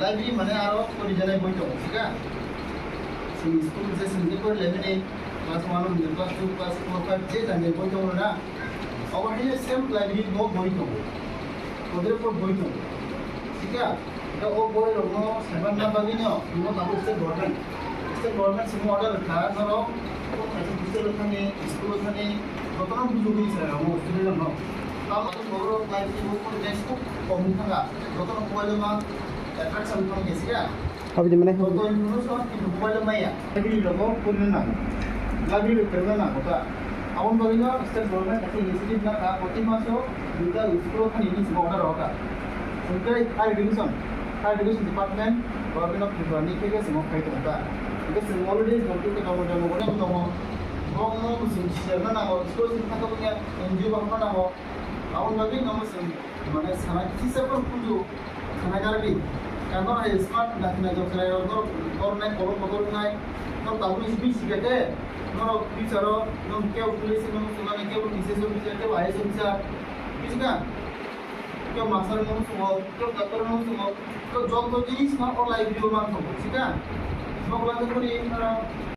library মানে আরো পরিজনে বই দं ঠিক আছে স্কুল যে সিনকে পড়লেন এই ক্লাস 1 ক্লাস 2 ক্লাস 4 5 যে জানে বই দं না অবশ্যই সেম লাইব্রেরি বই দं ওদের উপর বই দं ঠিক আছে এটা ও বই রঙ সেভেন না বাগিনো ইনো তাবো গভর্নমেন্ট সিমো অর্ডার খা ধরো বিদ্যালয় ওখানে স্কুল ওখানে কতটা বুঝুবি স্যার আমার স্টুডেন্ট ন তাও তো বড় লাইব্রেরি বুক করে দেশ খুব কম থাকা যতন মোবাইল মা অ্যাট্রাকশন কোন গেছি না হবে যে মানে তো ইনফরমেশন কিন্তু মোবাইল মাইয়া লাইব্রেরি লোক কোন না লাইব্রেরি করবে না কথা আমন বলিনো স্টেট গভর্নমেন্ট একটা ইনিশিয়েটিভ না কা প্রতি মাসে দুটা স্কুল ওখানে ইনিশিয়েটিভ অর্ডার হকা central high education department government of Tripura থেকে সিমো ফাইট হকা itu already computer kamu boleh kamu musim siapa nama sekolah sih kata punya NGO apa nama awal lagi nama sih mana sana sisa pun punya sana jadi karena ada smart dan ada job saya orang naik kalau tahu ini sih kita kalau bicara kalau kau tulis kalau sudah kau bisa bisa kau ayah bisa bisa kan kau masalah mau semua kau kantor mau semua kau job tuh jenis mah online video mah semua sih kan Semua keluarga pun